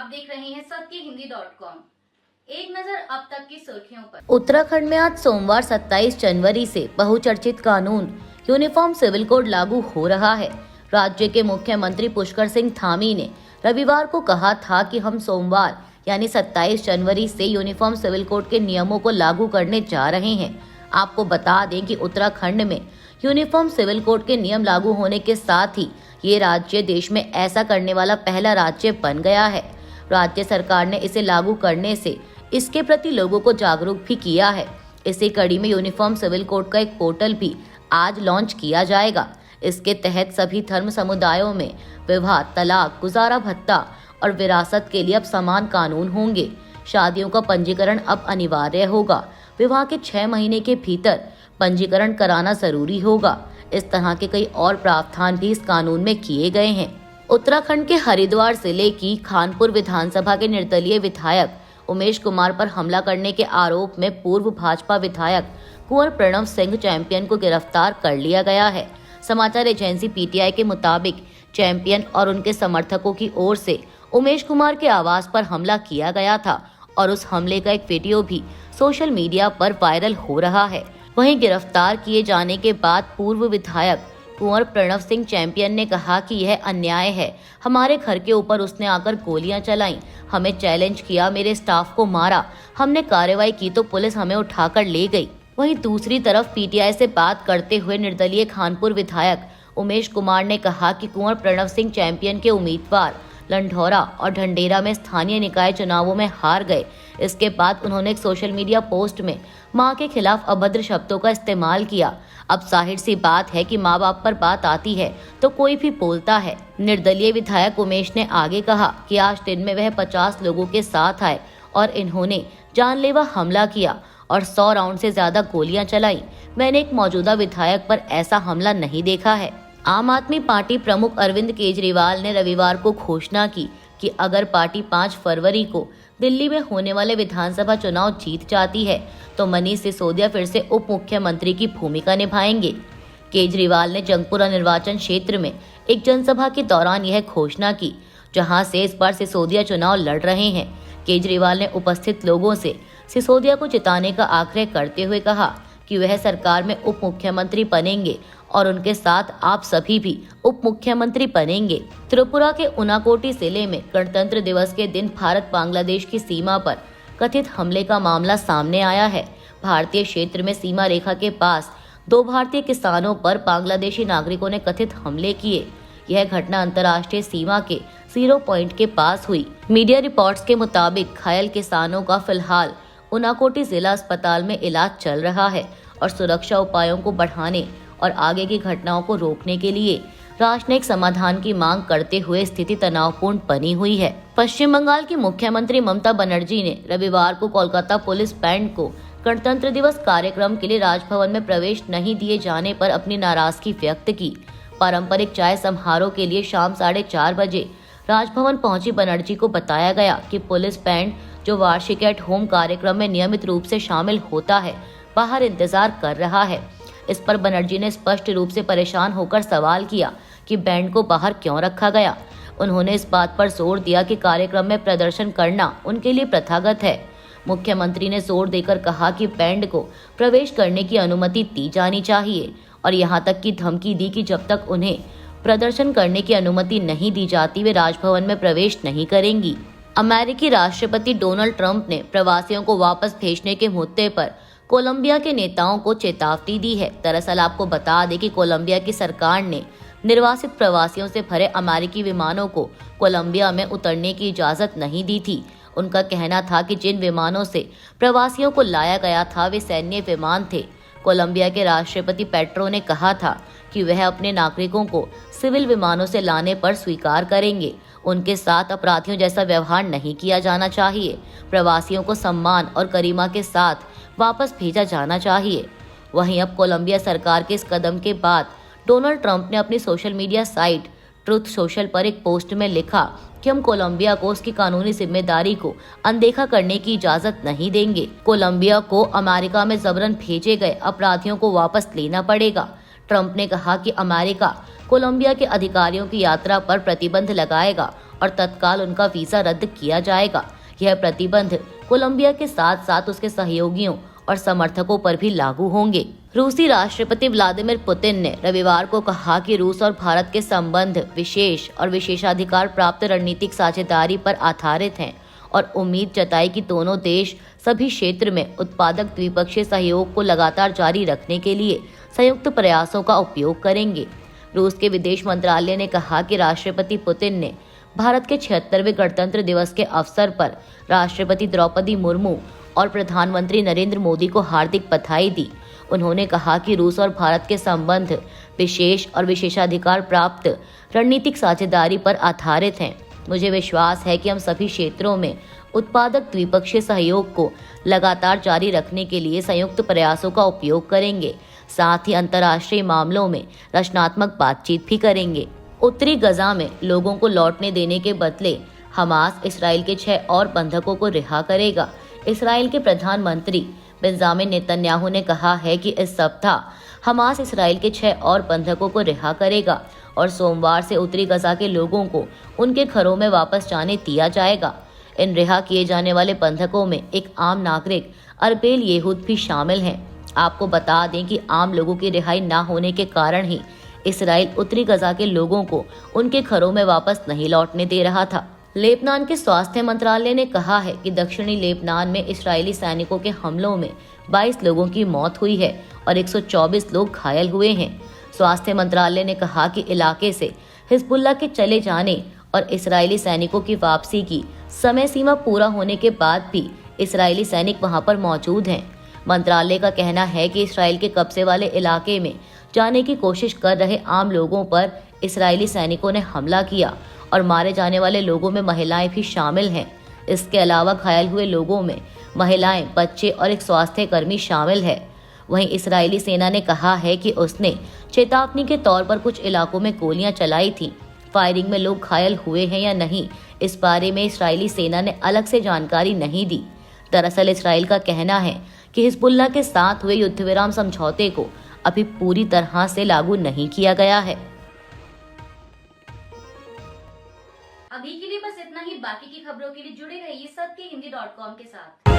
आप देख रहे हैं सत्यहिंदी.com। एक नजर अब तक की सुर्खियों पर। उत्तराखंड में आज सोमवार 27 जनवरी से बहुचर्चित कानून यूनिफॉर्म सिविल कोड लागू हो रहा है। राज्य के मुख्यमंत्री पुष्कर सिंह धामी ने रविवार को कहा था कि हम सोमवार यानी 27 जनवरी से यूनिफॉर्म सिविल कोड के नियमों को लागू करने जा रहे हैं। आपको बता दें कि उत्तराखंड में यूनिफॉर्म सिविल कोड के नियम लागू होने के साथ ही ये राज्य देश में ऐसा करने वाला पहला राज्य बन गया है। राज्य सरकार ने इसे लागू करने से इसके प्रति लोगों को जागरूक भी किया है। इसी कड़ी में यूनिफॉर्म सिविल कोड का एक पोर्टल भी आज लॉन्च किया जाएगा। इसके तहत सभी धर्म समुदायों में विवाह, तलाक, गुजारा भत्ता और विरासत के लिए अब समान कानून होंगे। शादियों का पंजीकरण अब अनिवार्य होगा। विवाह के 6 महीने के भीतर पंजीकरण कराना जरूरी होगा। इस तरह के कई और प्रावधान भी इस कानून में किए गए हैं। उत्तराखंड के हरिद्वार जिले की खानपुर विधानसभा के निर्दलीय विधायक उमेश कुमार पर हमला करने के आरोप में पूर्व भाजपा विधायक कुंवर प्रणव सिंह चैंपियन को गिरफ्तार कर लिया गया है। समाचार एजेंसी पीटीआई के मुताबिक चैंपियन और उनके समर्थकों की ओर से उमेश कुमार के आवास पर हमला किया गया था और उस हमले का एक वीडियो भी सोशल मीडिया पर वायरल हो रहा है। वहीं गिरफ्तार किए जाने के बाद पूर्व विधायक कुंवर प्रणव सिंह चैंपियन ने कहा कि यह अन्याय है। हमारे घर के ऊपर उसने आकर गोलियां चलाईं, हमें चैलेंज किया, मेरे स्टाफ को मारा। हमने कार्रवाई की तो पुलिस हमें उठाकर ले गई। वहीं दूसरी तरफ पीटीआई से बात करते हुए निर्दलीय खानपुर विधायक उमेश कुमार ने कहा कि कुंवर प्रणव सिंह चैंपियन के उम्मीदवार लंढौरा और ढंढेरा में स्थानीय निकाय चुनावों में हार गए। इसके बाद उन्होंने एक सोशल मीडिया पोस्ट में मां के खिलाफ अभद्र शब्दों का इस्तेमाल किया। अब जाहिर सी बात है कि माँ बाप पर बात आती है तो कोई भी बोलता है। निर्दलीय विधायक उमेश ने आगे कहा कि आज दिन में वह 50 लोगों के साथ आए और इन्होंने जानलेवा हमला किया और 100 राउंड से ज्यादा गोलियां चलाई। मैंने एक मौजूदा विधायक पर ऐसा हमला नहीं देखा है। आम आदमी पार्टी प्रमुख अरविंद केजरीवाल ने रविवार को घोषणा की कि अगर पार्टी 5 फरवरी को दिल्ली में होने वाले विधानसभा चुनाव जीत जाती है तो मनीष सिसोदिया फिर से उप मुख्यमंत्री की भूमिका निभाएंगे। केजरीवाल ने जंगपुरा निर्वाचन क्षेत्र में एक जनसभा के दौरान यह घोषणा की, जहां से इस बार सिसोदिया चुनाव लड़ रहे हैं। केजरीवाल ने उपस्थित लोगों से सिसोदिया को जिताने का आग्रह करते हुए कहा कि वह सरकार में उप मुख्यमंत्री बनेंगे और उनके साथ आप सभी भी उप मुख्यमंत्री बनेंगे। त्रिपुरा के उनाकोटी जिले में गणतंत्र दिवस के दिन भारत बांग्लादेश की सीमा पर कथित हमले का मामला सामने आया है। भारतीय क्षेत्र में सीमा रेखा के पास 2 भारतीय किसानों पर बांग्लादेशी नागरिकों ने कथित हमले किए। यह घटना अंतर्राष्ट्रीय सीमा के 0 पॉइंट के पास हुई। मीडिया रिपोर्ट्स के मुताबिक घायल किसानों का फिलहाल उनाकोटी जिला अस्पताल में इलाज चल रहा है और सुरक्षा उपायों को बढ़ाने और आगे की घटनाओं को रोकने के लिए राजनयिक समाधान की मांग करते हुए स्थिति तनावपूर्ण बनी हुई है। पश्चिम बंगाल की मुख्यमंत्री ममता बनर्जी ने रविवार को कोलकाता पुलिस बैंड को गणतंत्र दिवस कार्यक्रम के लिए राजभवन में प्रवेश नहीं दिए जाने पर अपनी नाराजगी व्यक्त की। पारंपरिक चाय समारोह के लिए शाम 4:30 बजे राजभवन पहुंची बनर्जी को बताया गया कि पुलिस बैंड जो वार्षिक एट होम कार्यक्रम में नियमित रूप से शामिल होता है, बाहर इंतजार कर रहा है। इस पर बनर्जी ने स्पष्ट रूप से परेशान होकर सवाल किया कि बैंड को बाहर क्यों रखा गया। उन्होंने इस बात पर जोर दिया कि कार्यक्रम में प्रदर्शन करना उनके लिए प्रथागत है। मुख्यमंत्री ने जोर देकर कहा कि बैंड को प्रवेश करने की अनुमति दी जानी चाहिए और यहां तक की धमकी दी कि जब तक उन्हें प्रदर्शन करने की अनुमति नहीं दी जाती वे राजभवन में प्रवेश नहीं करेंगी। अमेरिकी राष्ट्रपति डोनाल्ड ट्रंप ने प्रवासियों को वापस भेजने के मुद्दे पर कोलंबिया के नेताओं को चेतावनी दी है। दरअसल आपको बता दें कि कोलंबिया की सरकार ने निर्वासित प्रवासियों से भरे अमेरिकी विमानों को कोलंबिया में उतरने की इजाजत नहीं दी थी। उनका कहना था कि जिन विमानों से प्रवासियों को लाया गया था वे सैन्य विमान थे। कोलंबिया के राष्ट्रपति पेट्रो ने कहा था कि वह अपने नागरिकों को सिविल विमानों से लाने पर स्वीकार करेंगे। उनके साथ अपराधियों जैसा व्यवहार नहीं किया जाना चाहिए। प्रवासियों को सम्मान और गरिमा के साथ वापस भेजा जाना चाहिए। वहीं अब कोलंबिया सरकार के इस कदम के बाद डोनाल्ड ट्रंप ने अपनी social media site truth social पर एक पोस्ट में लिखा कि हम कोलंबिया को उसकी कानूनी जिम्मेदारी को अनदेखा करने की इजाजत नहीं देंगे। कोलंबिया को अमेरिका में जबरन भेजे गए अपराधियों को वापस लेना पड़ेगा। ट्रंप ने कहा कि अमेरिका कोलंबिया के अधिकारियों की यात्रा पर प्रतिबंध लगाएगा और तत्काल उनका वीजा रद्द किया जाएगा। यह प्रतिबंध कोलंबिया के साथ साथ उसके सहयोगियों और समर्थकों पर भी लागू होंगे। रूसी राष्ट्रपति व्लादिमीर पुतिन ने रविवार को कहा कि रूस और भारत के संबंध विशेष और विशेषाधिकार प्राप्त रणनीतिक साझेदारी पर आधारित हैं और उम्मीद जताई कि दोनों देश सभी क्षेत्र में उत्पादक द्विपक्षीय सहयोग को लगातार जारी रखने के लिए संयुक्त प्रयासों का उपयोग करेंगे। रूस के विदेश मंत्रालय ने कहा कि राष्ट्रपति पुतिन ने भारत के 76वें गणतंत्र दिवस के अवसर पर राष्ट्रपति द्रौपदी मुर्मू और प्रधानमंत्री नरेंद्र मोदी को हार्दिक बधाई दी। उन्होंने कहा कि रूस और भारत के संबंध विशेष और विशेषाधिकार प्राप्त रणनीतिक साझेदारी पर आधारित हैं। मुझे विश्वास है कि हम सभी क्षेत्रों में उत्पादक द्विपक्षीय सहयोग को लगातार जारी रखने के लिए संयुक्त प्रयासों का उपयोग करेंगे, साथ ही अंतर्राष्ट्रीय मामलों में रचनात्मक बातचीत भी करेंगे। उत्तरी गजा में लोगों को लौटने देने के बदले हमास इसराइल के 6 और बंधकों को रिहा करेगा। इसराइल के प्रधानमंत्री बेंजामिन नेतन्याहू ने कहा है कि इस सप्ताह हमास इसराइल के 6 और बंधकों को रिहा करेगा और सोमवार से उत्तरी गजा के लोगों को उनके घरों में वापस जाने दिया जाएगा। इन रिहा किए जाने वाले बंधकों में एक आम नागरिक अरबेल येहूद भी शामिल हैं। आपको बता दें कि आम लोगों की रिहाई न होने के कारण ही इसराइल उत्तरी गजा के लोगों को उनके घरों में वापस नहीं लौटने दे रहा था। लेबनान के स्वास्थ्य मंत्रालय ने कहा है कि दक्षिणी लेबनान में इस्राएली सैनिकों के हमलों में 22 लोगों की मौत हुई है और 124 लोग घायल हुए हैं। स्वास्थ्य मंत्रालय ने कहा कि इलाके से हिजबुल्लाह के चले जाने और इस्राएली सैनिकों की वापसी की समय सीमा पूरा होने के बाद भी इस्राएली सैनिक वहां पर मौजूद हैं। मंत्रालय का कहना है कि इस्राएल के कब्जे वाले इलाके में जाने की कोशिश कर रहे आम लोगों पर इस्राएली सैनिकों ने हमला किया और मारे जाने वाले लोगों में महिलाएं भी शामिल हैं। इसके अलावा घायल हुए लोगों में महिलाएं, बच्चे और एक स्वास्थ्य कर्मी शामिल है। वहीं इस्राएली सेना ने कहा है कि उसने चेतावनी के तौर पर कुछ इलाकों में गोलियां चलाई थीं। फायरिंग में लोग घायल हुए हैं या नहीं, इस बारे में इस्राएली सेना ने अलग से जानकारी नहीं दी। दरअसल इस्राएल का कहना है कि हिजबुल्लाह के साथ हुए युद्धविराम समझौते को अभी पूरी तरह से लागू नहीं किया गया है। अभी के लिए बस इतना ही। बाकी की खबरों के लिए जुड़े रहिए सत्यहिंदी.com के साथ।